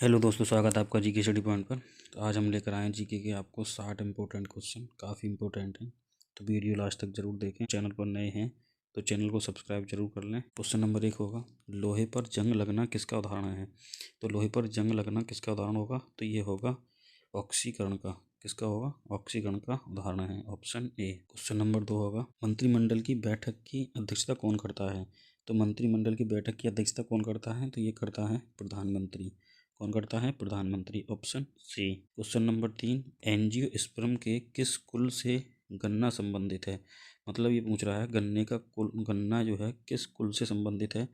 Hello दोस्तों, स्वागत है आपका जीके स्टडी पॉइंट पर। तो आज हम लेकर आए हैं जीके के आपको 60 इंपॉर्टेंट क्वेश्चन, काफ़ी इंपॉर्टेंट हैं। तो वीडियो लास्ट तक जरूर देखें। चैनल पर नए हैं तो चैनल को सब्सक्राइब जरूर कर लें। क्वेश्चन नंबर 1 होगा, लोहे पर जंग लगना किसका उदाहरण है। तो लोहे पर जंग लगना किसका उदाहरण होगा, तो ये होगा ऑक्सीकरण का। किसका होगा, ऑक्सीकरण का उदाहरण है, ऑप्शन ए। क्वेश्चन नंबर 2 होगा, मंत्रिमंडल की बैठक की अध्यक्षता कौन करता है। तो मंत्रिमंडल की बैठक की अध्यक्षता कौन करता है, तो ये करता है प्रधानमंत्री। कौन करता है, प्रधानमंत्री, option C. Question number 3, angiosperm के किस कुल से गन्ना संबंधित है। मतलब ये पूछ रहा है गन्ने का कुल, गन्ना जो है किस कुल से संबंधित है।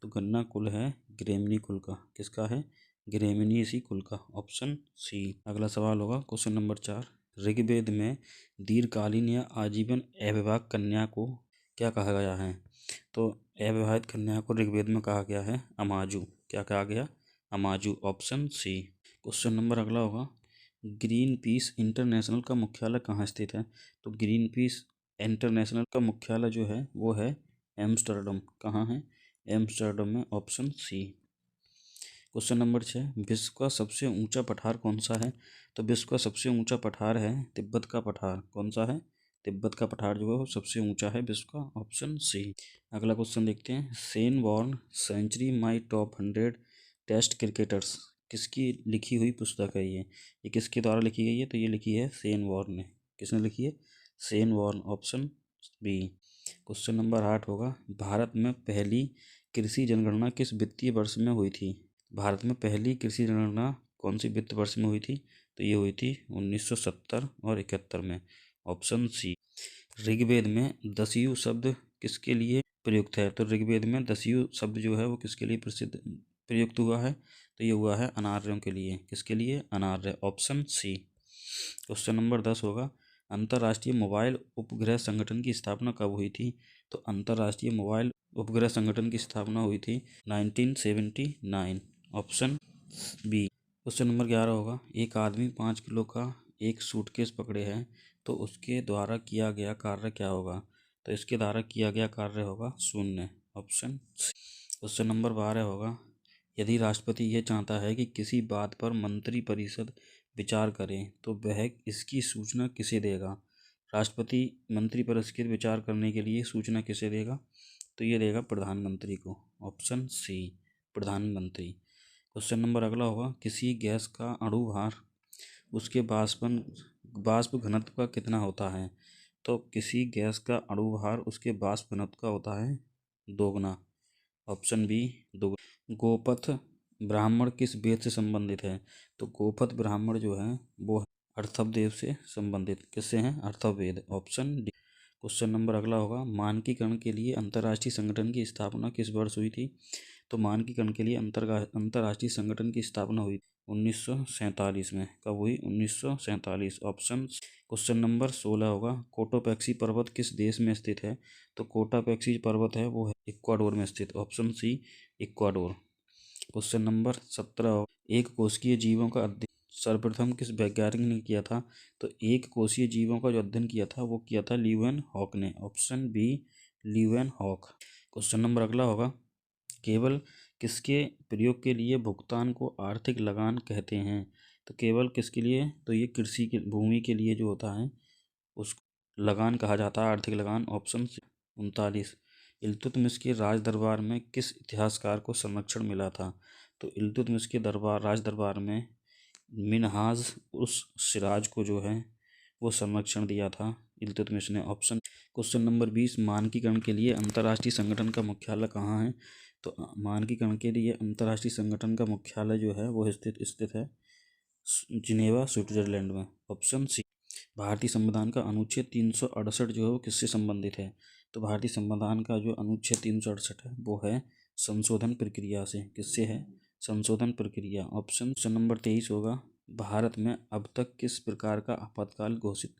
तो गन्ना कुल है ग्रेमिनी कुल का। किसका है, ग्रेमिनीसी कुल का, ऑप्शन सी। अगला सवाल होगा क्वेश्चन नंबर 4, ऋग्वेद में दीर्घकालीन या आजीवन अविवाहित कन्या को क्या कहा गया है। तो अविवाहित कन्या को ऋग्वेद में कहा गया है अमाजू। क्या कहा गया, अमाजू, ऑप्शन सी। क्वेश्चन नंबर अगला होगा, ग्रीन पीस इंटरनेशनल का मुख्यालय कहाँ स्थित है। तो ग्रीन पीस इंटरनेशनल का मुख्यालय जो है वो है एम्स्टर्डम। कहाँ है, एम्स्टर्डम में, ऑप्शन सी। क्वेश्चन नंबर 6, विश्व का सबसे ऊंचा पठार कौन सा है। तो विश्व का सबसे ऊंचा पठार है तिब्बत का पठार। कौन सा है, तिब्बत का पठार जो है वो सबसे ऊंचा है विश्व का, ऑप्शन सी। अगला क्वेश्चन देखते हैं, Shane Warne century my top 100 test cricketers किसकी लिखी हुई पुस्तक है। ये किसके द्वारा लिखी गई है, तो ये लिखी है सेन वॉर्न ने। किसने लिखी है, Shane Warne, option B. Question number 8 होगा, भारत में पहली कृषि जनगणना किस वित्तीय वर्ष में हुई थी। भारत में पहली कृषि जनगणना कौन सी वित्त वर्ष में हुई थी, तो ये हुई थी 1970 और 71 में, ऑप्शन सी। ऋग्वेद में दस्यु शब्द किसके लिए प्रयुक्त है। तो ऋग्वेद में दस्यु शब्द जो है वो किसके लिए प्रयुक्त हुआ है, तो ये हुआ है अनार्यों के लिए। किसके लिए, अनार्य, ऑप्शन सी। क्वेश्चन नंबर 10 होगा, अंतर्राष्ट्रीय मोबाइल उपग्रह संगठन की स्थापना कब हुई थी। तो अंतर्राष्ट्रीय मोबाइल उपग्रह संगठन की स्थापना हुई थी 1979, ऑप्शन बी। क्वेश्चन नंबर 11 होगा, एक आदमी 5 किलो का एक सूटकेस पकड़े है तो उसके द्वारा किया गया कार्य क्या होगा। तो इसके द्वारा किया गया कार्य होगा शून्य, ऑप्शन सी। क्वेश्चन नंबर 12 होगा, यदि राष्ट्रपति यह चाहता है कि किसी बात पर मंत्री परिषद विचार करे तो वह इसकी सूचना किसे देगा। राष्ट्रपति मंत्री परिषद विचार करने के लिए सूचना किसे देगा, तो ये देगा प्रधानमंत्री को, ऑप्शन सी, प्रधानमंत्री। क्वेश्चन नंबर अगला होगा, किसी गैस का अणु भार उसके बाष्प घनत्व का कितना होता है। तो किसी गैस का अणु भार उसके बाष्प घनत्व का होता है दोगुना, ऑप्शन बी, दोगुना। गोपथ ब्राह्मण किस वेद से संबंधित है। तो गोपथ ब्राह्मण जो है वो अर्थववेद से संबंधित। किससे हैं, Atharvaveda, option D. Question number अगला होगा, मानकीकरण के लिए अंतर्राष्ट्रीय संगठन की स्थापना किस वर्ष हुई थी। तो मानकीकरण के लिए अंतर्राष्ट्रीय संगठन की स्थापना हुई 1947 में। कब हुई, 1947, ऑप्शन। क्वेश्चन नंबर 16 होगा, कोटोपैक्सी पर्वत किस देश में स्थित है। तो कोटापैक्सी पर्वत है वो है इक्वाडोर में स्थित, option C, Ecuador. Question number 17, एक कोशिकीय जीवों का अध्ययन सर्वप्रथम किस वैज्ञानिक ने किया था। तो एक कोशीय जीवों का जो अध्ययन किया था वो किया था ल्यूवेन हॉक ने, option B, Leeuwenhoek. Question number अगला होगा, केवल किसके प्रयोग के लिए भुगतान को आर्थिक लगान कहते हैं। तो केवल किसके लिए, तो ये कृषि की भूमि के लिए जो होता है उसको लगान कहा जाता है, आर्थिक लगान, ऑप्शन 39। इल्तुतमिश के राज दरबार में किस इतिहासकार को संरक्षण मिला था। तो इल्तुतमिश के राज दरबार में मिनहाज उस सिराज को जो है वो संरक्षण दिया था इल्तुतमिश ने, ऑप्शन। क्वेश्चन नंबर 20, मानकीकरण के लिए अंतर्राष्ट्रीय संगठन का मुख्यालय कहाँ है। तो मानकीकरण के लिए अंतर्राष्ट्रीय संगठन का मुख्यालय जो है वो स्थित है जिनेवा, स्विट्जरलैंड में, ऑप्शन सी। भारतीय संविधान का अनुच्छेद 368 जो है वो किससे संबंधित है। तो भारतीय संविधान का जो अनुच्छेद 368 है वो है संशोधन प्रक्रिया से। किससे है, संशोधन प्रक्रिया, ऑप्शन। क्वेश्चन नंबर 23 होगा, भारत में अब तक किस प्रकार का आपातकाल घोषित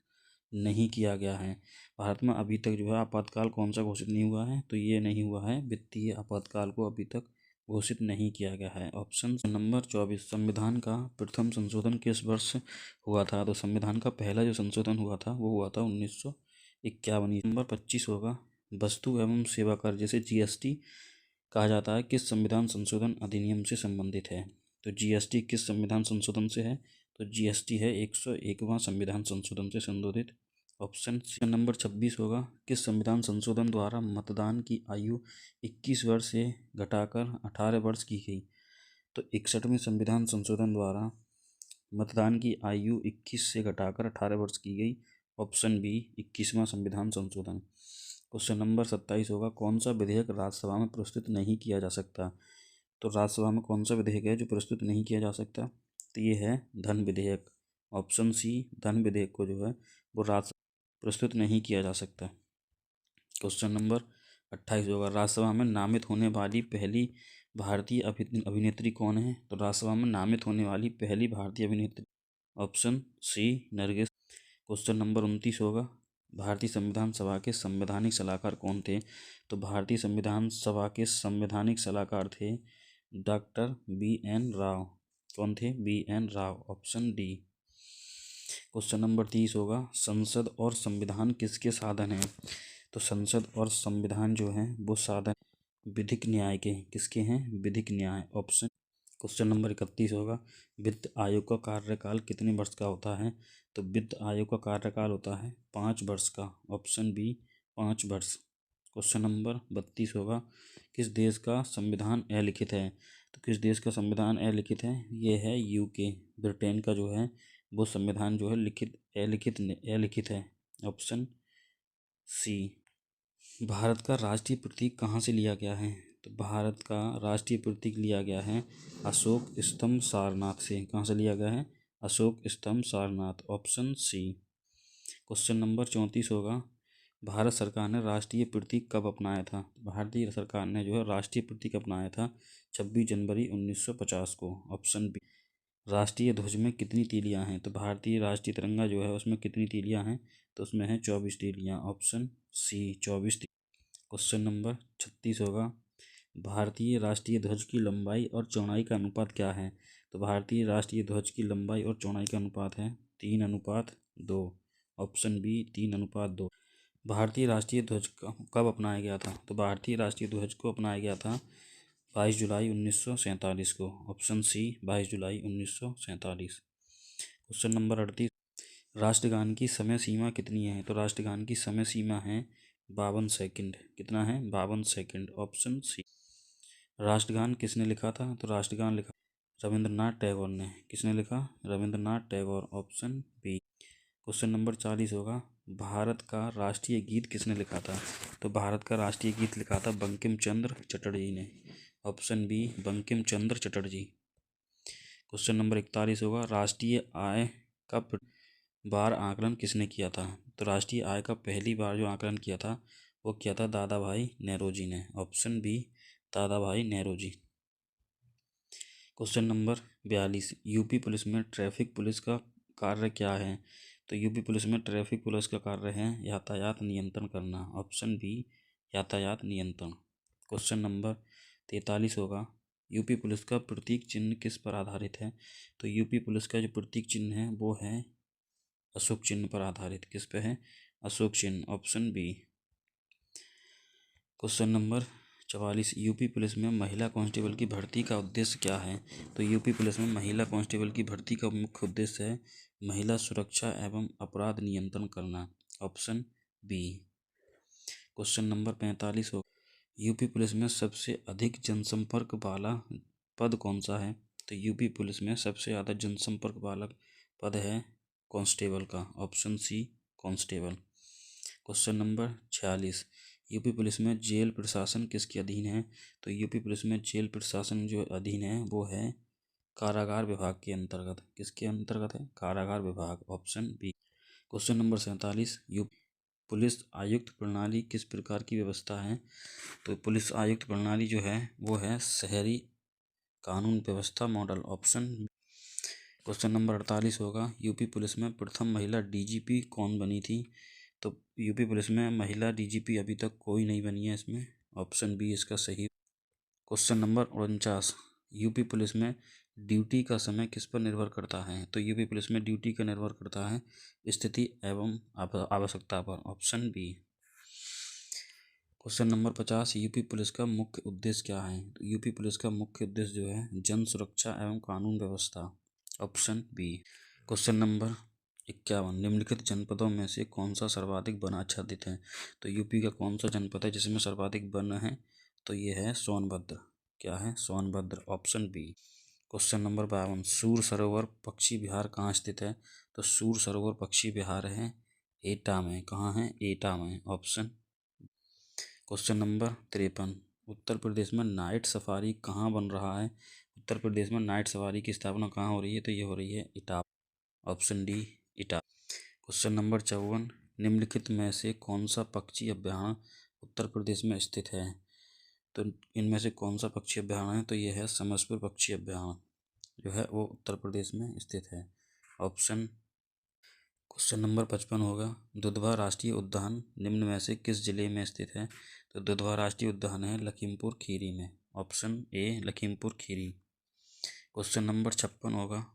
नहीं किया गया है। भारत में अभी तक जो है आपातकाल कौन सा घोषित नहीं हुआ है, तो ये नहीं हुआ है वित्तीय आपातकाल को अभी तक घोषित नहीं किया गया है, ऑप्शन नंबर 24। संविधान का प्रथम संशोधन किस वर्ष हुआ था। तो संविधान का पहला जो संशोधन हुआ था वो हुआ था 1951। नंबर 25 होगा, वस्तु एवं सेवा कर जिसे जीएसटी कहा जाता है किस संविधान संशोधन अधिनियम से संबंधित है। तो जीएसटी किस संविधान संशोधन से है? तो जीएसटी है 101वां संविधान संशोधन से संशोधित। Option C. नंबर 26 होगा, किस संविधान संशोधन द्वारा मतदान की आयु 21 वर्ष से घटाकर 18 वर्ष की गई? तो 61वें संविधान संशोधन द्वारा मतदान की आयु 21 से घटाकर 18 वर्ष की गई। ऑप्शन बी 21वां संविधान संशोधन। क्वेश्चन नंबर 27 होगा, कौन सा विधेयक राज्यसभा में प्रस्तुत नहीं किया जा सकता? तो राज्यसभा में कौन सा विधेयक है जो प्रस्तुत नहीं किया जा सकता? तो ये है धन विधेयक। ऑप्शन सी, धन विधेयक को जो है वो राज्यसभा प्रस्तुत नहीं किया जा सकता। क्वेश्चन नंबर 28 होगा, राज्यसभा में नामित होने वाली पहली भारतीय अभिनेत्री कौन है? तो राज्यसभा में नामित होने वाली पहली भारतीय अभिनेत्री, option C, Nargis. Question number 29 होगा, भारतीय संविधान सभा के संवैधानिक सलाहकार कौन थे? तो भारतीय संविधान सभा के संवैधानिक सलाहकार थे डॉक्टर BN राव। कौन थे? BN Rao. Option D. Question number 30 होगा, संसद और संविधान किसके साधन हैं? तो संसद और संविधान जो हैं वो साधन विधिक न्याय के। किसके हैं? विधिक न्याय। ऑप्शन। क्वेश्चन नंबर 31 होगा, वित्त आयोग का कार्यकाल कितने वर्ष का होता है? तो वित्त आयोग का कार्यकाल होता है 5 वर्ष का। ऑप्शन बी, 5 वर्ष। क्वेश्चन नंबर 32 होगा, किस देश का संविधान अलिखित है? तो किस देश का संविधान अलिखित है? ये है यूके, ब्रिटेन का जो है वो संविधान जो है अलिखित है। Option C. भारत का राष्ट्रीय प्रतीक कहाँ से लिया गया है? तो भारत का राष्ट्रीय प्रतीक लिया गया है अशोक स्तंभ सारनाथ से। कहाँ से लिया गया है? अशोक स्तंभ Sarnath. Option C. Question number 34 होगा, भारत सरकार ने राष्ट्रीय प्रतीक कब अपनाया था? भारतीय सरकार ने जो है राष्ट्रीय प्रतीक अपनाया था 26 जनवरी 1950 को। Option B. राष्ट्रीय ध्वज में कितनी तीलियां हैं? तो भारतीय राष्ट्रीय तिरंगा जो है उसमें कितनी तीलियां हैं? तो उसमें है 24 तीलियां। Option C, 24। क्वेश्चन नंबर 36 होगा, भारतीय राष्ट्रीय ध्वज की लंबाई और चौड़ाई का अनुपात क्या है? तो भारतीय राष्ट्रीय ध्वज की लंबाई और चौड़ाई का अनुपात है 3:2। Option B, 3:2। भारतीय राष्ट्रीय ध्वज कब अपनाया गया था? तो भारतीय राष्ट्रीय ध्वज को अपनाया गया था 22 जुलाई 1947 को। ऑप्शन सी, 22 जुलाई 1947। क्वेश्चन नंबर 38, राष्ट्रगान की समय सीमा कितनी है? तो राष्ट्रगान की समय सीमा है 52 सेकंड। कितना है? 52 सेकंड। Option C. राष्ट्रगान किसने लिखा था? तो राष्ट्रगान लिखा रविंद्रनाथ टैगोर ने। किसने लिखा? Rabindranath Tagore. Option B. Question number 40 होगा, भारत का राष्ट्रीय गीत किसने लिखा था? तो भारत का राष्ट्रीय गीत लिखा था बंकिम चंद्र चटर्जी ने। Option B, Bankim Chandra Chatterjee. Question number 41 होगा, राष्ट्रीय आय का बार आकलन किसने किया था? तो राष्ट्रीय आय का पहली बार जो आकलन किया था वो किया था दादा भाई नेहरू ने। ऑप्शन बी, दादा भाई Nehru. Question number 42, UP police में ट्रैफिक पुलिस का कार्य क्या है? तो यूपी पुलिस में ट्रैफिक पुलिस का कार्य है यातायात नियंत्रण करना। ऑप्शन बी, यातायात नियंत्रण। क्वेश्चन नंबर 43 होगा, यूपी पुलिस का प्रतीक चिन्ह किस पर आधारित है? तो यूपी पुलिस का जो प्रतीक चिन्ह है वो है अशोक चिन्ह पर आधारित। किस पे है? अशोक चिन्ह। Option B. Question number 44, UP police में महिला कांस्टेबल की भर्ती का उद्देश्य क्या है? तो यूपी पुलिस में महिला कांस्टेबल की भर्ती का मुख्य उद्देश्य है महिला सुरक्षा एवं अपराध नियंत्रण करना। Option B. क्वेश्चन नंबर 45 हो, यूपी पुलिस में सबसे अधिक जनसंपर्क वाला पद कौन सा है? तो यूपी पुलिस में सबसे ज़्यादा जनसंपर्क वाला पद है कांस्टेबल का। Option C, constable. Question number 46, UP police में जेल प्रशासन किसके अधीन है? तो यूपी पुलिस में जेल प्रशासन जो अधीन है वो है कारागार विभाग के अंतर्गत। किसके अंतर्गत है? कारागार विभाग। Option B. Question number 47, UP police आयुक्त प्रणाली किस प्रकार की व्यवस्था है? तो पुलिस आयुक्त प्रणाली जो है वो है शहरी कानून व्यवस्था मॉडल। ऑप्शन। क्वेश्चन नंबर 48 होगा, यूपी पुलिस में प्रथम महिला डीजीपी कौन बनी थी? तो यूपी पुलिस में महिला डीजीपी अभी तक कोई नहीं बनी है इसमें। ऑप्शन बी इसका सही। क्वेश्चन नंबर 49, यूपी पुलिस में ड्यूटी का समय किस पर निर्भर करता है? तो यूपी पुलिस में ड्यूटी का निर्भर करता है स्थिति एवं आवश्यकता पर। Option B. Question number 50, UP police का मुख्य उद्देश्य क्या है? तो यूपी पुलिस का मुख्य उद्देश्य जो है जन सुरक्षा एवं कानून व्यवस्था, ऑप्शन बी। क्वेश्चन नंबर 51, निम्नलिखित जनपदों में से कौन सा सर्वाधिक वन आच्छादित है? तो यूपी का कौन सा जनपद है जिसमें सर्वाधिक वन है? तो ये है सोनभद्र। क्या है? Sonbhadra, option B. Question number 52, Sur सरोवर पक्षी विहार कहाँ स्थित है? तो सूर सरोवर पक्षी विहार है एटा में। कहाँ है? एटा में, option. Question number 53, Uttar Pradesh में नाइट सफारी कहाँ बन रहा है? उत्तर प्रदेश में नाइट सफारी की स्थापना कहाँ हो रही है? तो ये हो रही है Etawah, option D, Etawah. Question number 54, निम्नलिखित में से कौन सा पक्षी अभ्यारण्य उत्तर प्रदेश में स्थित है? तो इनमें से कौन सा पक्षी अभ्यारण्य है? तो ये है समसपुर पक्षी अभ्यारण्य जो है वो उत्तर प्रदेश में स्थित है, ऑप्शन। क्वेश्चन नंबर 55 होगा, दुधवा राष्ट्रीय उद्यान निम्न में से किस जिले में स्थित है? तो दुधवा राष्ट्रीय उद्यान है लखीमपुर खीरी में, option A, Lakhimpur Kheri. Question number 56 होगा,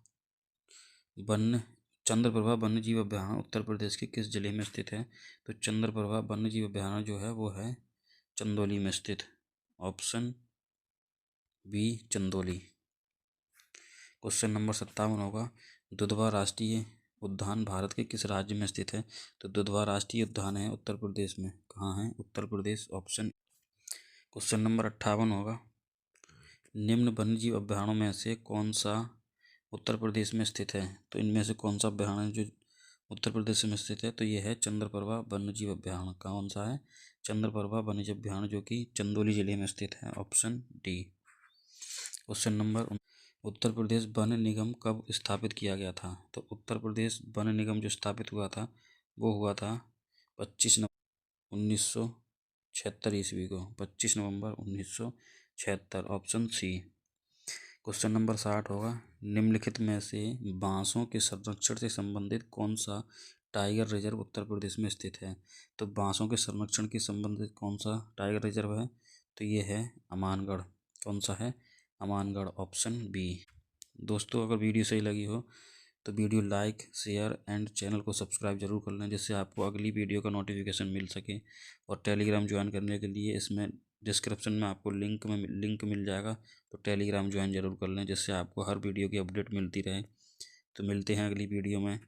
वन्य चंद्रप्रभा वन्यजीव अभ्यारण्य उत्तर प्रदेश के किस जिले में स्थित है? तो चंद्रप्रभा वन्यजीव अभ्यारण्य जो है वो है चंदौली में स्थित, option B, Chandauli. Question number 57 होगा, दुधवा राष्ट्रीय उद्यान भारत के किस राज्य में स्थित है? तो दुधवा राष्ट्रीय उद्यान है उत्तर प्रदेश में। कहाँ है? Uttar Pradesh, option. Question number 58 होगा, निम्न वन्यजीव अभ्यारण्यों में से कौन सा उत्तर प्रदेश में स्थित है? तो इनमें से कौन सा अभ्यारण्य जो उत्तर प्रदेश में स्थित है? तो ये है चंद्रप्रभा वन्यजीव अभ्यारण्य। कौन सा है? चंद्रप्रभा वन्यजीव अभ्यारण्य जो कि चंदौली जिले में स्थित है, option D. Question number, Uttar Pradesh one निगम कब स्थापित किया गया था? तो उत्तर प्रदेश वन निगम जो स्थापित हुआ था वो हुआ था 25 नवंबर 1976 ईस्वी को, 25 नवंबर 1976, ऑप्शन सी। क्वेश्चन नंबर 60 होगा, निम्नलिखित में से बांसों के संरक्षण से संबंधित कौन सा टाइगर रिजर्व उत्तर प्रदेश में स्थित है? तो बांसों के संरक्षण के संबंधित कौन सा टाइगर रिजर्व है? तो ये है अमानगढ़। कौन सा है? Amangarh, option B. दोस्तों, अगर वीडियो सही लगी हो तो video like, share and channel को सब्सक्राइब जरूर कर लें जिससे आपको अगली वीडियो का नोटिफिकेशन मिल सके। और टेलीग्राम ज्वाइन करने के लिए इसमें डिस्क्रिप्शन में आपको लिंक मिल जाएगा, तो टेलीग्राम ज्वाइन जरूर कर लें जिससे आपको हर वीडियो की अपडेट मिलती रहे। तो मिलते हैं अगली वीडियो में।